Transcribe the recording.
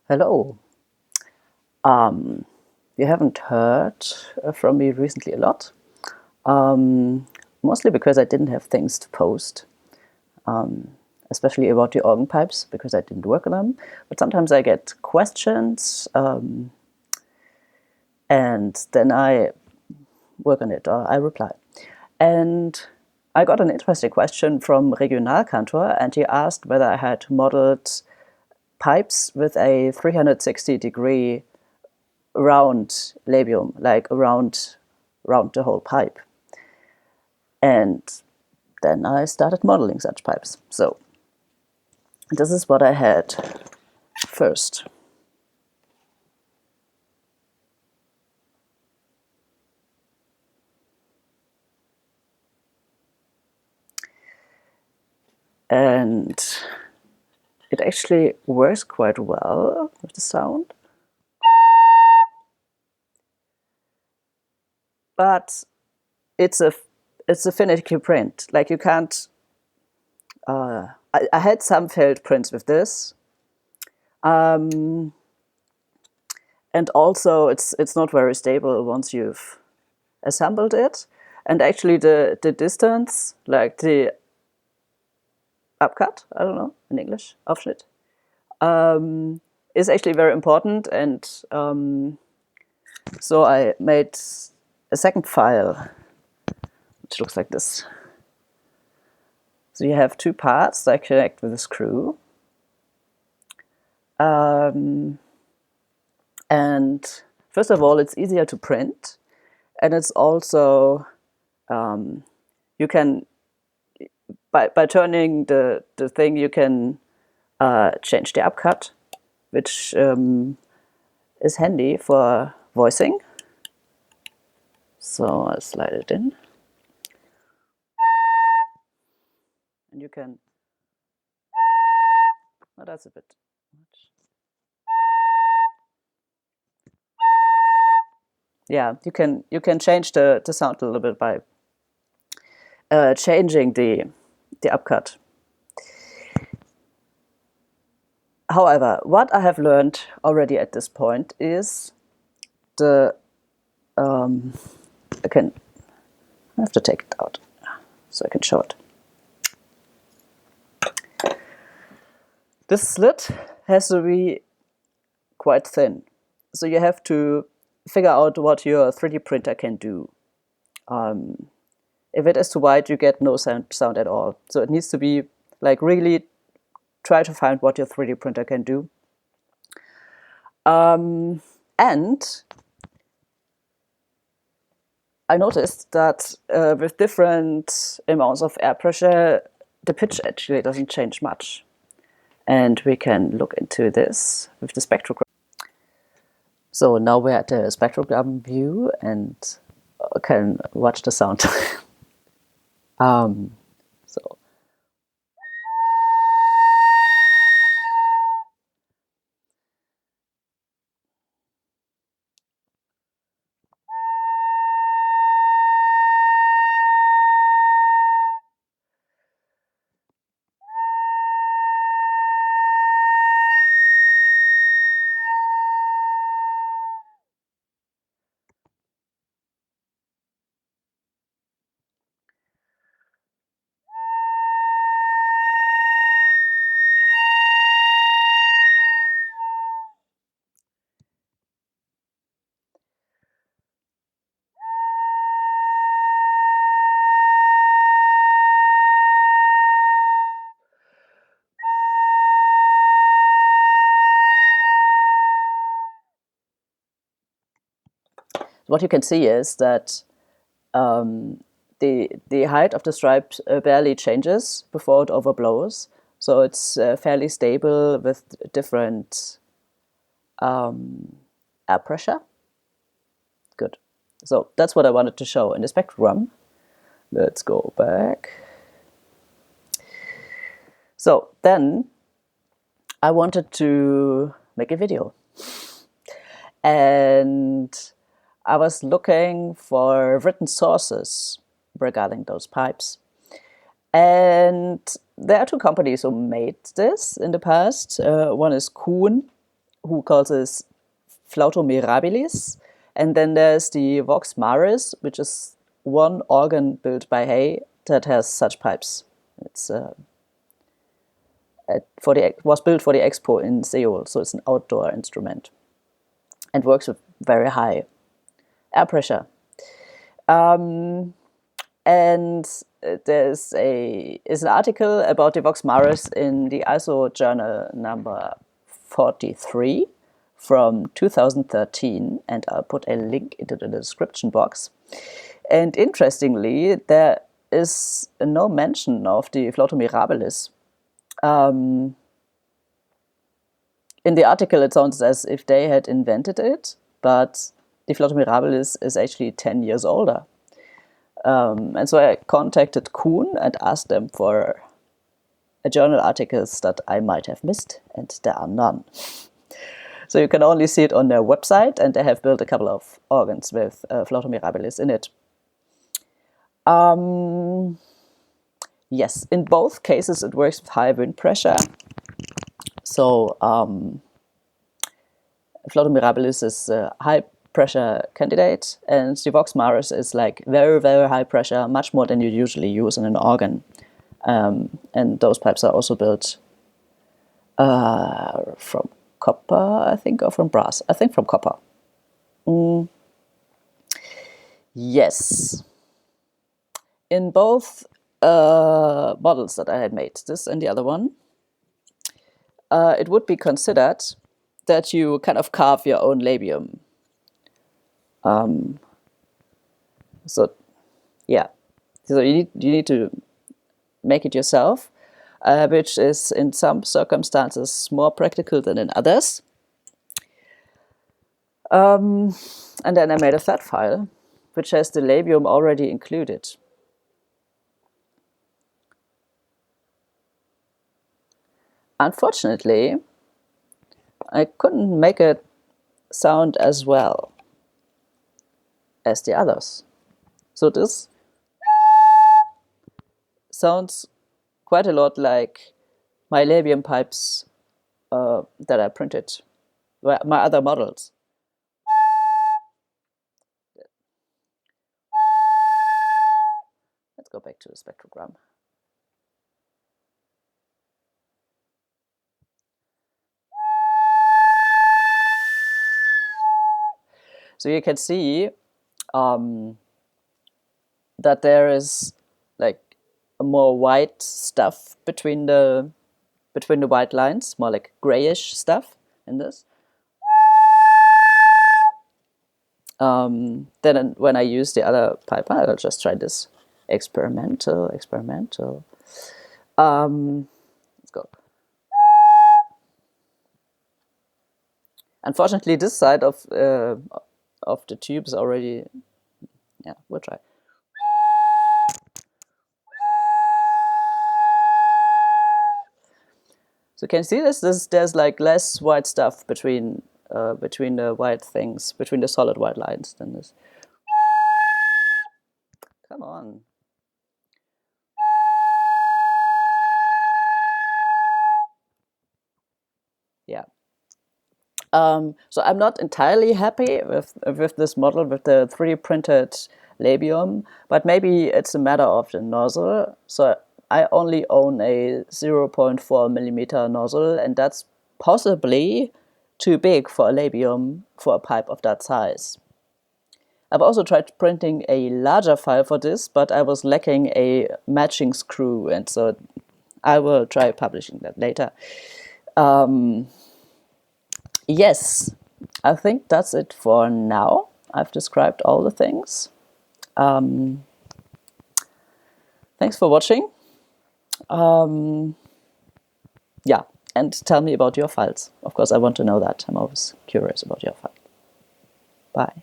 Hello. Um, you haven't heard from me recently a lot, mostly because I didn't have things to post, especially about the organ pipes because I didn't work on them. But sometimes I get questions, and then I work on it or I reply. And I got an interesting question from Regionalkantor, and he asked whether I had modeled pipes with a 360-degree round labium, like around the whole pipe. And then I started modeling such pipes. So this is what I had first. And it actually works quite well with the sound. But it's a finicky print. Like you can't. I had some failed prints with this, and also it's not very stable once you've assembled it. And actually, the distance, like the upcut, I don't know in English, Aufschnitt, is actually very important. And so I made a second file, which looks like this. So you have two parts that connect with a screw. And first of all, it's easier to print. And it's also, you can, by turning the thing, you can change the upcut, which is handy for voicing. So I'll slide it in. And you can, oh, that's a bit much. Yeah, you can change the sound a little bit by changing the upcut. However, what I have learned already at this point is the I have to take it out so I can show it. This slit has to be quite thin, so you have to figure out what your 3D printer can do. If it is too wide, you get no sound at all. So it needs to be like really try to find what your 3D printer can do. And I noticed that with different amounts of air pressure, the pitch actually doesn't change much. And we can look into this with the spectrogram. So now we're at the spectrogram view and can watch the sound. So what you can see is that the height of the stripe barely changes before it overblows. So it's fairly stable with different air pressure. Good. So that's what I wanted to show in the spectrogram. Let's go back. So then I wanted to make a video. And I was looking for written sources regarding those pipes. And there are two companies who made this in the past. One is Kuhn, who calls this flauto mirabilis. And then there's the vox maris, which is one organ built by Hay that has such pipes. It's was built for the expo in Seoul, so it's an outdoor instrument and works with very high air pressure. And there's an article about the vox maris in the ISO journal number 43 from 2013, and I'll put a link into the description box. And interestingly, there is no mention of the flauto mirabilis. In the article, it sounds as if they had invented it, but the flauto mirabilis is actually 10 years older. And so I contacted Kuhn and asked them for journal articles that I might have missed, and there are none. So you can only see it on their website, and they have built a couple of organs with flauto mirabilis in it. Yes, in both cases it works with high wind pressure. So flauto mirabilis is a high pressure candidate, and the vox maris is like very, very high pressure, much more than you usually use in an organ. And those pipes are also built from copper, I think, or from brass. I think from copper. Yes. In both models that I had made, this and the other one, it would be considered that you kind of carve your own labium. So you need to make it yourself, which is in some circumstances more practical than in others. And then I made a flat file, which has the labium already included. Unfortunately, I couldn't make it sound as well as the others. So this sounds quite a lot like my labium pipes that I printed, my other models. Let's go back to the spectrogram. So you can see that there is like a more white stuff between the white lines, more like grayish stuff in this. Then when I use the other pipe, I'll just try this experimental. Let's go. Unfortunately, this side of the tube is already, yeah, we'll try. So can you see this? There's like less white stuff between the white things, between the solid white lines than this. Come on. Yeah. So I'm not entirely happy with this model, with the 3D printed labium, but maybe it's a matter of the nozzle. So I only own a 0.4 millimeter nozzle, and that's possibly too big for a labium for a pipe of that size. I've also tried printing a larger file for this, but I was lacking a matching screw, and so I will try publishing that later. Yes, I think that's it for now. I've described all the things. Thanks for watching. Yeah, and tell me about your files. Of course, I want to know that. I'm always curious about your file. Bye.